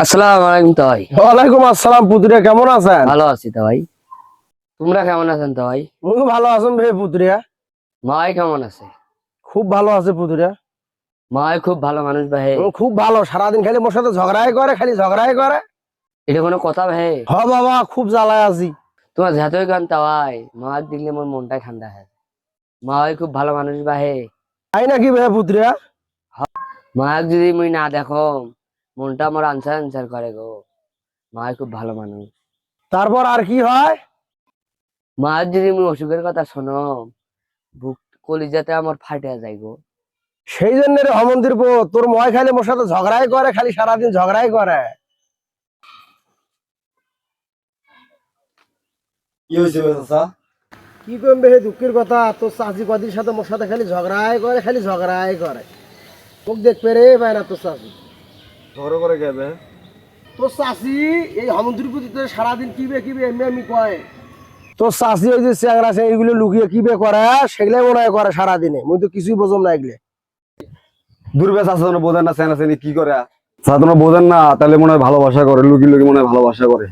আসসালামু আলাইকুম তাই। ওয়ালাইকুম আসসালাম পুত্রিয়া, কেমন আছেন? ভালো আছি তাই। তোমরা কেমন আছেন তাই? মুই ভালো আছেন ভাই পুত্রিয়া। মাই কেমন আছে? খুব ভালো আছে পুত্রিয়া। মাই খুব ভালো মানুষ ভাই। খুব ভালো, সারাদিন খালি মোর সাথে ঝগড়াই করে, খালি ঝগড়াই করে। এটা কোনো কথা ভাই? হ বাবা, খুব জ্বালায় আছি। তোমার যতই গান তাই মাক দেখলে মোর মনটা ঠান্ডা হয়। মাই খুব ভালো মানুষ ভাই। তাই নাকি ভাই পুত্রিয়া? মাক যদি মুই না দেখো মনটা আমার আনসার আনসার করে গো। মাই খুব ভালো মানুষ। তারপর আর কি হয়? মাক যদি মুই অসুখের কথা শোনো বুক কলিজাতে আমার ফাটে যায় গো। সেই জন্য রে হমন্দির পো, তোর ময় খালি মোর সাথে ঝগড়াই করে, খালি সারাদিন ঝগড়াই করে। কি হয়েছে চাচা? কি করবে হে দুঃখের কথা, তোর চাচি কদির সাথে মোর সাথে খালি ঝগড়াই করে, খালি ঝগড়াই করে। তোকে দেখবে রে পায় না তোর চাচি। ঝগড়া করে গেবে? তোর চাচি এই হমন্দির প্রতি সারাদিন কিবে কিবে এমনি এমনি কয়। তোর চাষি ওই যে চ্যাংরা এইগুলো লুকিয়ে কি বে করে, সেগুলাই মনে হয় করে সারাদিনে। মুই তো কিছুই বোঝম না এগুলো। দূরবে চাচা তোমরা বোঝেন না, চেনা চেনি কি করে? চাচা তোমরা বোঝেন না, তাহলে মনে হয় ভালোবাসা করে, লুকি লুকি মনে হয় ভালোবাসা করে।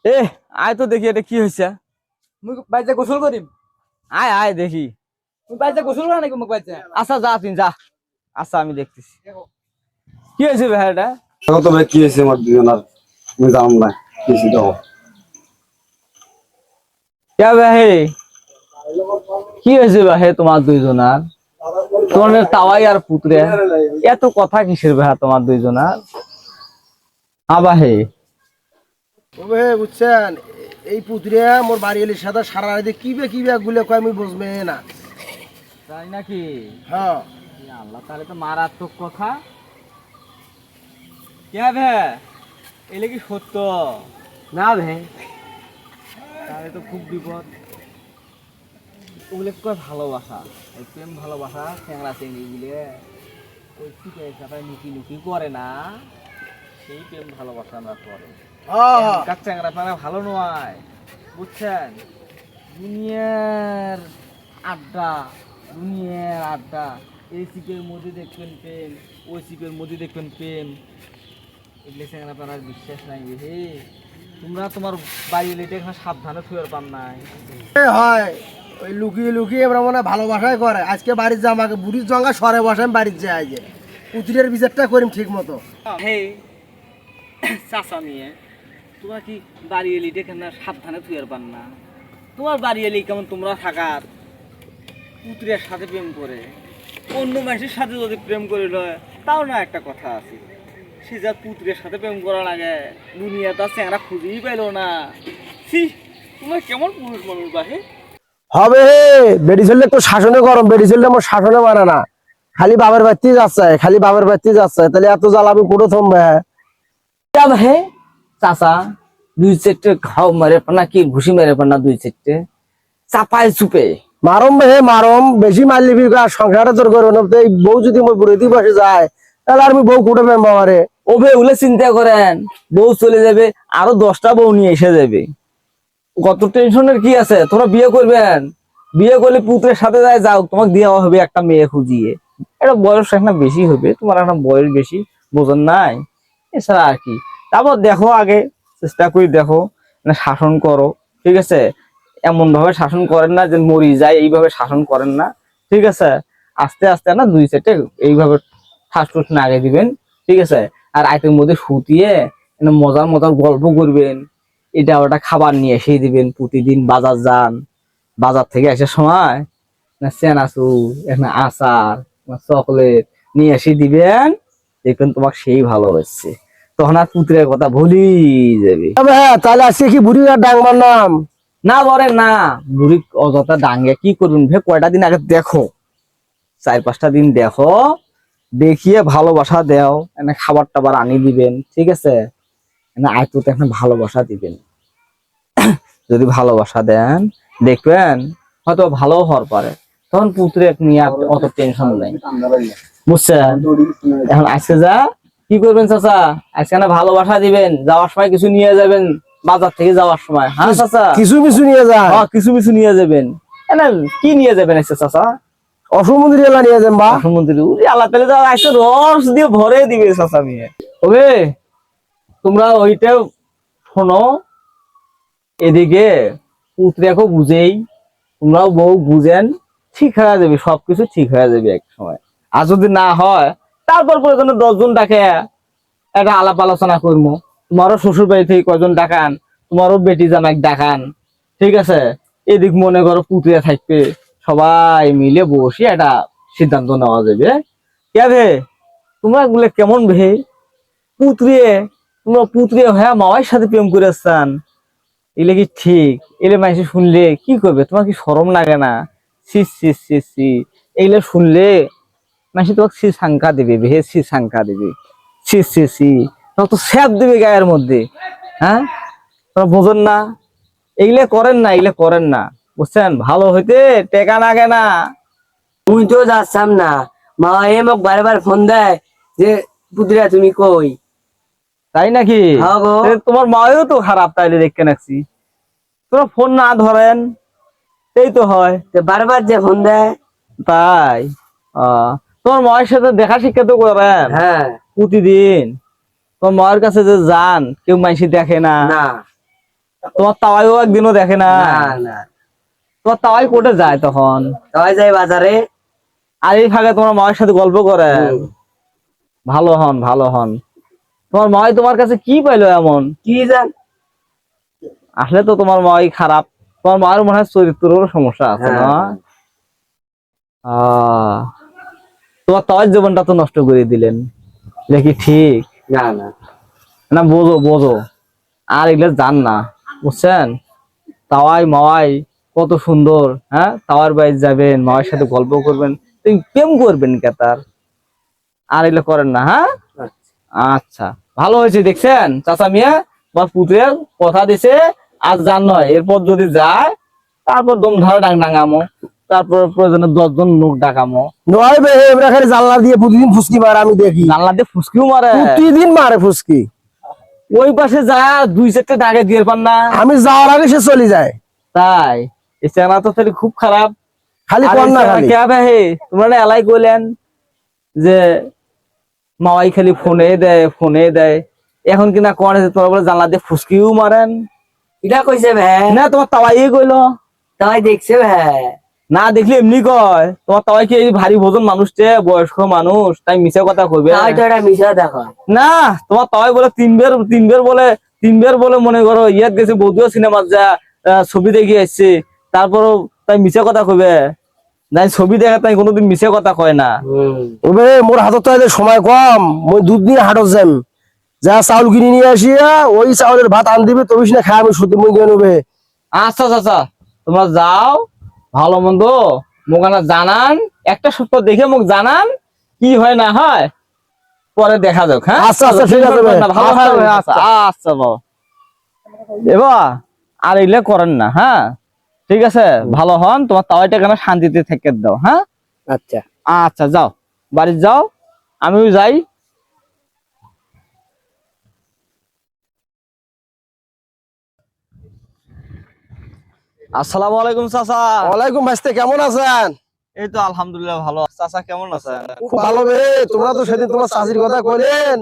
এ আয় তো দেখি এটা কি হয়েছে। মুই বাইতে গোসল করিম। আয় আয় দেখি। মুই বাইতে গোসল করা নাকি মুখ বাইতে? আচ্ছা যা তুই যা। আচ্ছা আমি দেখতেছি কি হয়েছে ভাই এটা। দেখো তো ভাই কি হয়েছে আমার দুজনের, আমি জানাম না কি হয়েছে দেখো। কে ভাই কি হয়েছে ভাই তোমার দুইজনার? তোমার তাওয়াই আর পুত্রে এত কথা কিসের ভাই তোমার দুইজনার? আবাহে তবে বুঝছেন, এই পুত্রিয়া মোর বাড়ি এলির সাথে সারা রাতে কিবে কিবে গুলে কয় আমি বুঝবে না। তাই নাকি? হ্যাঁ আল্লাহ, তাহলে তো মারাত্মক কথা। কে ভাই এলে কি সত্য? না ভাই, তাহলে তো খুব বিপদ। ওগুলো কয় ভালোবাসা, ওই প্রেম ভালোবাসা চ্যাংড়া চেংড়ি গুলে ওই টিকে চাপায় নুকি নুকি করে না, সেই প্রেম ভালোবাসা আমরা করে। হ্যাঁ কাক চ্যাংড়া পানা ভালো নয়, বুঝছেন? দুনিয়ার আড্ডা, দুনিয়ার আড্ডা। এই সিপের মধ্যে দেখবেন প্রেম, ওই সিপের মধ্যে দেখবেন প্রেম। এগুলো চ্যাংড়া পানার বিশ্বাস নাই হে। তোমরা তোমার বাড়ি এলে এখানে সাবধানে থুয়ার পান নাই। হয়, ওই লুকিয়ে লুকিয়ে আমরা মনে হয় ভালোবাসাই করে। আজকে বাড়ির যা, আমাকে বুড়ির জঙ্গা সরে বসে আমি বাড়ির যাই যে পুত্রের বিচারটা করিম ঠিক মতো। হে চাচা নিয়ে তোমরা কি বাড়ি এলি এখানে সাবধানে থুয়ার পান না? তোমার বাড়ি এলি কেমন তোমরা থাকার পুত্রের সাথে প্রেম করে অন্য মানুষের সাথে যদি প্রেম করে লয় তাও না একটা কথা আছে। সে যা পুত্রের সাথে প্রেম করা লাগে দুনিয়া তার চেংড়া খুঁজেই পাইল না। ছি, তোমরা কেমন পুরুষ মানুষ বাহে? হবে বেড়ি ছেলে তো শাসনে গরম, বেড়ি ছেলে আমার শাসনে মারে না, খালি বাবার বাড়িতেই যাচ্ছে, খালি বাবার বাড়িতেই যাচ্ছে। তাহলে এত জ্বাল আমি পুরো থমবে? হে চাচা দুই চারটে ঘাও মেরে পানা কি ঘুষি মেরে পানা দুই চারটে চাপায় চুপে মারম হে মারম, বেশি মারলিবি সংসারে তোর করবো না। এই বউ যদি মোর বুড়ি দিয়ে বসে যায়, তাহলে আমি বউ কুটে পেম বাবারে। ওবে উলে চিন্তা করেন, বউ চলে যাবে আরো 10টা বউ নিয়ে এসে যাবে। কত টেনশনের কি আছে? তোমরা বিয়ে করবেন, বিয়ে করলে পুত্রের সাথে যায় যাও, তোমাকে দেওয়া হবে একটা মেয়ে খুঁজিয়ে। এটা বয়স একটা বেশি হবে, তোমার একটা বয়স বেশি, বোঝেন নাই? এছাড়া আর কি। তারপর দেখো আগে চেষ্টা করে দেখো, মানে শাসন করো, ঠিক আছে? এমন ভাবে শাসন করেন না যে মরি যায়, এইভাবে শাসন করেন না, ঠিক আছে? আস্তে আস্তে না দুই সেটে এইভাবে ঠাস নাগে দিবেন, ঠিক আছে? আর আইটের মধ্যে শুতিয়ে মজার মজার গল্প করবেন, এটা ওটা খাবার নিয়ে এসে দিবেন। প্রতিদিন বাজার যান, বাজার থেকে আসার সময় চেনাচুর একটা আচার চকলেট নিয়ে এসে দিবেন, দেখবেন তোমাকে সেই ভালো হচ্ছে। তখন আর পুত্রের কথা ভুলি যাবে। তবে হ্যাঁ, তাহলে আজকে কি বুড়ি আর ডাং মারলাম? না বলেন না, বুড়ি অযথা ডাঙ্গে কি করবেন ভে? কয়টা দিন আগে দেখো, 4-5টা দিন দেখো, দেখিয়ে ভালোবাসা দেও, এনে খাবার টাবার আনি দিবেন, ঠিক আছে? আয়তুতে একটা ভালোবাসা দিবেন। যদি ভালোবাসা দেন দেখবেন হয়তো ভালো হওয়ার পারে, তখন পুত্রে নিয়ে অত টেনশন নেই, বুঝছেন? এখন আজকে যা কি করবেন চাচা, আজকে না ভালোবাসা দিবেন, যাওয়ার সময় কিছু নিয়ে যাবেন, বাজার থেকে যাওয়ার সময়। হ্যাঁ চাচা, কিছু কিছু নিয়ে যায়। কিছু কিছু নিয়ে যাবেন। কি নিয়ে যাবেন আজকে চাচা? অসমুদ্রী এলা নিয়ে যান বা সমুদ্রে উড়ি আল্লাহ তাহলে তো একটা রস দিয়ে ভরে দিবে চাচা মিয়া। ওকে তোমরা ওইটা শোনো, এদিকে পুত্রাকে বুঝেই তোমরাও বউ বুঝেন, ঠিক হয়ে যাবে, সবকিছু ঠিক হয়ে যাবে এক সময়। আর যদি না হয় তারপর প্রয়োজনে 10 জন ডাকে একটা আলাপ আলোচনা করবো। তোমারও শ্বশুর বাড়ি থেকে কয়জন ডাকান, তোমারও বেটি জামাই ডাকান, ঠিক আছে? এদিক মনে করো পুত্রিয়া থাকবে, সবাই মিলে বসে একটা সিদ্ধান্ত নেওয়া যাবে। কে ভে তোমরা গুলো কেমন ভে পুত্রিয়ে, তোমরা পুত্রিয়ে হ্যাঁ মামার সাথে প্রেম করেছেন, এলে কি ঠিক? এলে মাইসে শুনলে কি করবে? তোমার কি শরম লাগে না? সি সি সি সি, এইগুলো শুনলে মাইসে তোমাকে সি সংখ্যা দিবে, ভে সি সংখ্যা দিবে, সি সি সি, তোমাকে তো স্যাপ দিবে গায়ের মধ্যে। হ্যাঁ তোমরা বোঝেন না? এইগুলো করেন না, এগুলো করেন না, বুঝছেন? ভালো হইতে টেকা লাগে না। মুই তো যাচ্ছাম না, মা মোক বারবার ফোন দেয় যে পুত্রিয়া তুমি কই। তাই নাকি? হ্যাঁ গো। তোমার মাও তো খারাপ তাইলে দেখতে নাকছি, তোমরা ফোন না ধরেন এই তো হয়। তো বারবার যে ফোন দেয়। তাই তোমার মায়ের সাথে দেখা শিক্ষা তো করেন হ্যাঁ। প্রতিদিন? তোমার মায়ের কাছে যে যান কেউ মাইসি দেখে না? না তোমার তাওয়াইও একদিনও দেখে না? না না, তোমার তাওয়াই কোটে যায় তখন? সবাই যায় বাজারে। আর এই ফাঁকে তোমার মায়ের সাথে গল্প করেন? ভালো হন, ভালো হন। তোমার মাই তোমার কাছে কি পাইলো এমন? কি জান। আসলে তো তোমার মাই খারাপ, তোমার মায়ের মনে হয় চরিত্রেরও সমস্যা আছে না? তোমার তাওয়ার জীবনটা তো নষ্ট করে দিলেন, এটা কি ঠিক? না না না, বোঝো বোঝো, আর এগুলো জান না, বুঝছেন? তাওয়াই মাওয়াই কত সুন্দর, হ্যাঁ? তাওয়ার বাড়ি যাবেন, মায়ের সাথে গল্প করবেন, তুমি প্রেম করবেন কে তার? আর এগুলো করেন না, হ্যাঁ? আচ্ছা, ভালো হয়েছে দেখছেন চাচা মিয়া, তোমার পুত্রের কথা দিছে, আজ জান নয়, এরপর যদি যায় তারপর দম ধরে ডাঙামো, তারপর প্রয়োজনে 10 জন লোক ডাকামো। নয় বে এবার খালি জানলা দিয়ে প্রতিদিন ফুসকি মারে আমি দেখি, জানলা দিয়ে ফুসকিও মারে? প্রতিদিন মারে ফুসকি। ওই পাশে যা 2-4টে ডাকে দিয়ে পান না? আমি যাওয়ার আগে সে চলে যায়। তাই এই চেনা তো তাহলে খুব খারাপ। খালি আর কর এই না চেনা খালি কে আবে হে? তোমরা এলাই কইলেন যে মাওয়াই খালি ফোনে দেয়, ফোনে দেয়, এখন কিনা কোন তোমরা বলে জানলা দিয়ে ফুসকিও মারেন? এটা কইছে ভাই। না তোমার তাওয়াই কইলো? তাই দেখছে ভাই। না দেখলে এমনি কয়, তোমার তাওয়াই কি এই ভারী ভোজন মানুষটে, বয়স্ক মানুষ, তাই মিছে কথা কইবে? তাই তো এটা মিশা দেখো। না তোমার তাওয়াই বলে তিনবার বলে মনে করো ইয়াত গেছে, বৌদিও সিনেমা যা ছবি দেখে আসছে, তারপরও তাই মিছে কথা কইবে? নাই ছবি দেখে তাই কোনোদিন মিছে কথা কয় না। ওবে মোর হাতত তো এদের সময় কম, মই দুধ নিয়ে হাটত যাম, যা চাউল কিনে নিয়ে আসিয়া ওই চাউলের ভাত আন দিবে, তবে না খাই আমি শুধু মুই নেবে। আচ্ছা চাচা, তোমরা যাও, ভালো মন্দ মোক জানান, একটা সপ্তাহ দেখে মোক জানান, কি হয় না হয় পরে দেখা যাক। হ্যাঁ আচ্ছা, আচ্ছা, ঠিক আছে ভাই। ভালো আচ্ছা, থাকবে। আচ্ছা। আচ্ছা আচ্ছা বাবা, এবার আর এগুলো করেন না, হ্যাঁ? ঠিক আছে, ভালো হন, তোমার তাওয়াইটা কেন শান্তিতে থেকে দাও। হ্যাঁ আচ্ছা আচ্ছা, যাও বাড়ি যাও, আমিও যাই। আসসালামু আলাইকুম চাচা। ওয়ালাইকুম ভাইস্তে, কেমন আছেন? এই তো আলহামদুলিল্লাহ ভালো। চাচা কেমন আছেন? খুব ভালো বে। তোমরা তো সেদিন তোমার চাষির কথা কইলেন,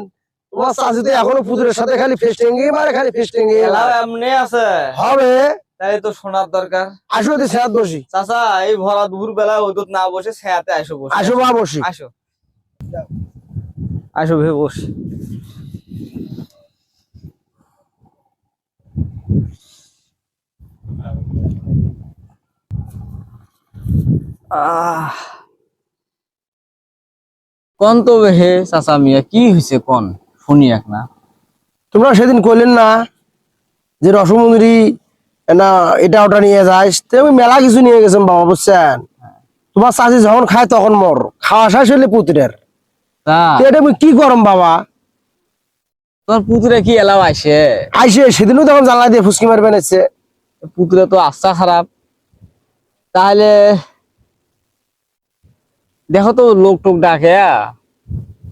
তোমার চাষি তো এখনো পুতুলের সাথে খালি ফেস্টিংই মারে, খালি ফেস্টিংই এলাও এমনি আছে, হবে। তাই তো শোনার দরকার। আসো দি ছাদ বসি, চাচা এই ভরা দুপুর বেলা ওইদুত না বসে ছায়াতে আসো, বসে আসো বা বসি। আসো আসো ভে বস। কোন তো হে চাচা মিয়া, কি হয়েছে কোন, শুনি এক না। তোমরা সেদিন কইলেন না যে রসমুন্দ্রি না এটা ওটা নিয়ে যাস, তো আমি মেলা কিছু নিয়ে গেছেন বাবা, বুঝছেন? তোমার চাষি যখন খায় তখন মর, খাওয়া শেষ হইলে পুত্রের, তা তো এটা আমি কি করম বাবা? তোর পুতুরে কি এলাও আসে? আইসে সেদিনও তখন জানলা দিয়ে ফুসকি মারবেন এসছে। পুতুরে তো আস্থা খারাপ, তাহলে দেখো তো লোক টোক ডাকে,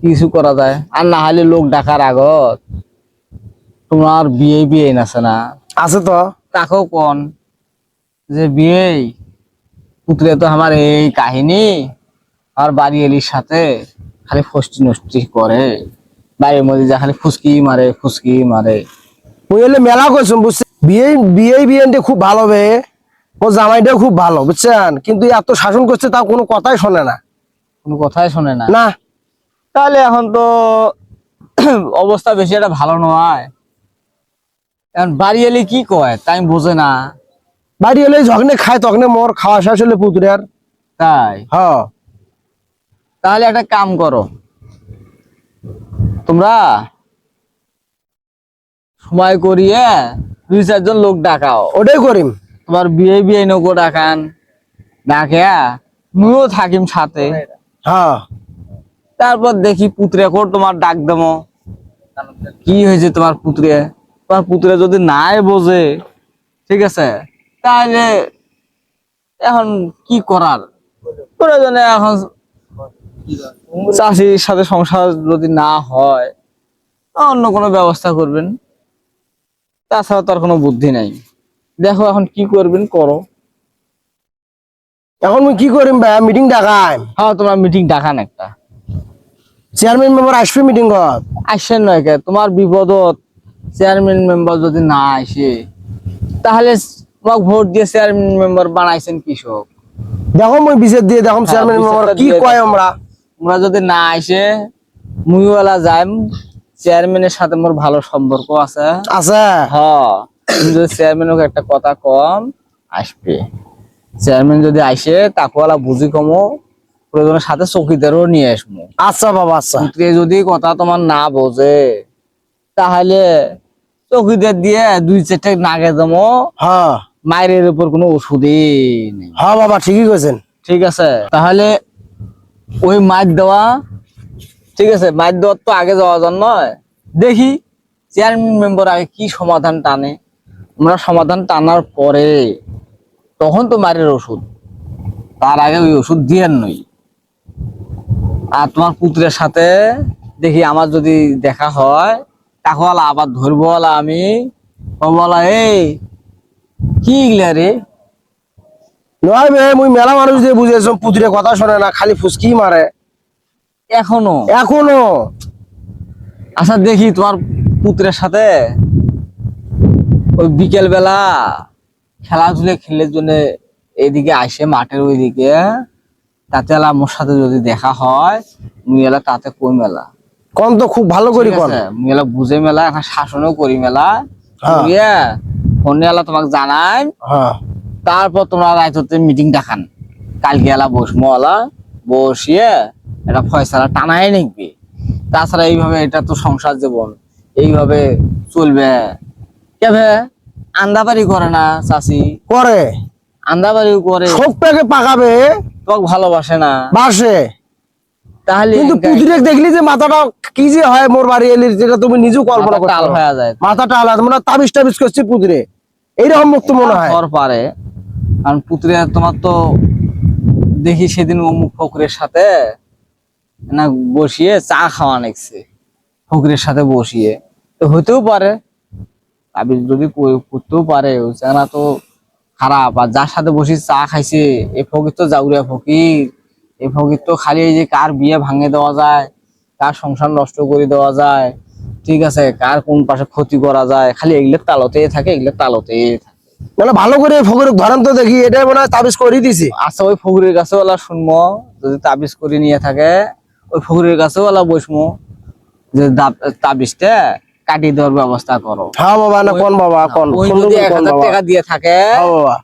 কিছু করা যায়। আর না হলে লোক ডাকার আগত তোমার বিয়ে নাছে না, আছে তো, তাকেও কোন যে বিয়ে পুত্রে তো আমার এই কাহিনী, আর বাড়ি এলির সাথে খালি ফষ্টি নষ্টি করে, বাড়ির মধ্যে যা খালি ফুসকি মারে। মুই এলে মেলা কইছুম বুঝছেন, বিয়ে খুব ভালো বে, ও জামাইটাও খুব ভালো বুঝছেন, কিন্তু এত শাসন করছে তা কোনো কথাই শোনে না। কোনো কথাই শোনে না। না তাহলে এখন তো অবস্থা বেশি একটা ভালো নয়। এখন বাড়ি এলে কি কয় তাই বোঝে না। বাড়ি এলে যখনে খায় তখনে মোর খাওয়া শেষ হলে পুতুরের। তাই হ্যাঁ তাহলে একটা কাম করো, তোমরা সময় করিয়ে 2-4 জন লোক ডাকাও, ওটাই করিম। তোমার বিয়ে নৌকো ডাকান, ডাকে মুও থাকিম সাথে। হ্যাঁ তারপর দেখি পুত্রে কর তোমার ডাক দেবো, কি হয়েছে তোমার পুত্রে যদি নাই বোঝে, ঠিক আছে, তাহলে এখন কি করার প্রয়োজনে এখন চাষির সাথে সংসার যদি না হয় অন্য কোনো ব্যবস্থা করবেন, তাছাড়া তো আর কোনো বুদ্ধি নাই। দেখো এখন কি করবেন করো। এখন মুই কি করিম ভাই, মিটিং ডাকাই, হ্যাঁ তোমরা মিটিং ডাকান একটা, চেয়ারম্যান মেম্বার আসবে মিটিং কর। আসছেন নয় কে, তোমার বিপদত চেয়ারম্যান মেম্বার যদি না আসে তাহলে তোমাকে ভোট দিয়ে চেয়ারম্যান মেম্বার বানাইছেন কৃষক। দেখো মুই বিচার দিয়ে দেখো চেয়ারম্যান মেম্বার কি কয়। আমরা তোমরা যদি না আসে মুইওয়ালা যাইম, চেয়ারম্যানের সাথে মোর ভালো সম্পর্ক আছে। আছে হ্যাঁ তুমি যদি চেয়ারম্যানকে একটা কথা কম আসবে, চেয়ারম্যান যদি আসে তাকুয়ালা বুঝি কমো, প্রয়োজনের সাথে চৌকিদারও নিয়ে আসবো। আচ্ছা বাবা আচ্ছা। পুত্রে যদি কথা তোমার না বোঝে তাহলে চৌকিদার দিয়ে 2-4টা নাগে দেবো, হ্যাঁ মায়ের উপর কোনো ওষুধই নেই। হ্যাঁ বাবা ঠিকই কইছেন। ঠিক আছে তাহলে ওই মাছ দেওয়া, ঠিক আছে, মাছ দেওয়ার তো আগে যাওয়া যান নয়, দেখি চেয়ারম্যান মেম্বার আগে কি সমাধান টানে, আমরা সমাধান টানার পরে তখন তো মায়ের ওষুধ, তার আগে ওই ওষুধ দিয়ে নই। আর তোমার পুত্রের সাথে দেখি আমার যদি দেখা হয় তাহলে আবার ধরবো আমি, বলা এই কি গিলা রে, নয় বে, মুই মেলা মানুষ দিয়ে বুঝেছ পুতুরে কথা শোনে না, খালি ফুসকি মারে এখনো। এখনো। আচ্ছা দেখি তোমার পুত্রের সাথে ওই বিকেল বেলা খেলাধুলা খেলার জন্য এইদিকে আসে মাঠের ওইদিকে, তাতে আমার সাথে যদি দেখা হয় মুই এলা তাতে কই মেলা কোন তো খুব ভালো করি কোন। মুই এলা বুঝে মেলা, এখন শাসনও করি মেলা, হ্যাঁ। করিয়া ফোনে এলা তোমাকে জানাই। হ্যাঁ তারপর তোমরা রাইতে মিটিং দেখান, কালকে এলা বসমো, এলা বসিয়ে এটা ফয়সালা টানাই নিকবি। তাছাড়া এইভাবে এটা তো সংসার জীবন, এইভাবে চলবে কেবে। আন্দাবাড়ি করে না চাষি, করে আন্দাবাড়িও করে, সব প্যাকে পাকাবে তোমাকে ভালোবাসে না, বাসে। তাহলে কিন্তু পুতুরে দেখলি যে মাথাটা কি যে হয় মোর বাড়ি এলি, যেটা তুমি নিজেও কল্পনা করতে টাল পারো। হয়ে যায়, মাথাটা আলাদা মানে তাবিজ টাবিজ করছে পুতুরে, এইরকম মুক্ত মনে হয়। ঘর পারে। কারণ পুত্রে তোমার তো দেখি সেদিন অমুক ফকরের সাথে না বসিয়ে চা খাওয়া নেছে, ফকরের সাথে বসিয়ে, তো হইতেও পারে আমি যদি করতেও পারে, না তো খারাপ। আর যার সাথে বসে চা খাইছে এ ফকির তো জাউরিয়া ফকির, এ ফকির তো খালি এই যে কার বিয়ে ভাঙে দেওয়া যায়, কার সংসার নষ্ট করে দেওয়া যায়, ঠিক আছে, কার কোন পাশে ক্ষতি করা যায়, খালি এগুলোর তালতেই থাকে, এগুলোর তালতেই থাকে। মানে ভালো করে ফকরে ধরেন তো দেখি, এটাই মনে হয় তাবিজ করে দিছি। আচ্ছা ওই ফকুরের কাছে ওলা শুনবো, যদি তাবিজ করে নিয়ে থাকে ওই ফকুরের কাছে ওলা বসমো যে তাবিজটা কাটিয়ে দেওয়ার ব্যবস্থা করো। হ্যাঁ বাবা না কোন বাবা কোন ওই সুন্দর যদি করে কোন 1000 বাবা। টাকা দিয়ে থাকে হ্যাঁ বাবা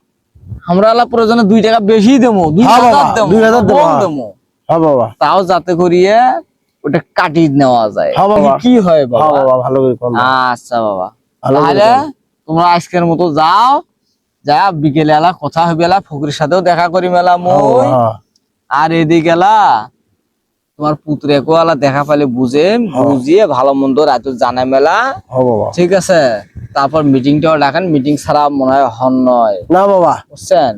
আমরা ওলা প্রয়োজনে 2 টাকা বেশি দেবো, হ্যাঁ বাবা, 2000 দেবো, কম হ্যাঁ। দেবো, হ্যাঁ বাবা তাও যাতে করিয়ে ওটা কাটিয়ে নেওয়া যায়। হ্যাঁ বাবা। কি হয় হ্যাঁ বাবা? বাবা ভালো করে কোন বাবা। আচ্ছা বাবা, ভালো করে তাহলে কোন। তোমরা আজকের মতো যাও, যা বিকেলে এলা কথা হবে, এলা ফকুরের সাথেও দেখা করি মেলা মই। হ্যাঁ, আর এদিকে এলা তোমার পুত্রে কোয়ালা দেখা পাইলে বুঝিয়ে ভালো মন্দ রাত জানাই মেলা, হ্যাঁ বাবা। ঠিক আছে। তারপর মিটিংটাও ডাকেন, মিটিং ছাড়া মনে হয় হন নয়, না বাবা। বুঝছেন?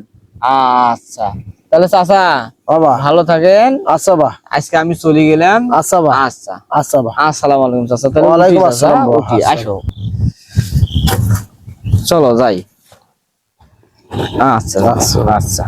আচ্ছা তাহলে চাচা বাবা ভালো থাকেন, আচ্ছা বা আজকে আমি চলে গেলাম। আচ্ছা বা আচ্ছা আচ্ছা বা। আসসালামু আলাইকুম চাচা, তাহলে ওয়ালাইকুম উঠি চাচা, আসসালাম বাবা। উঠি, আসো, চলো যাই। আচ্ছা আচ্ছা আচ্ছা।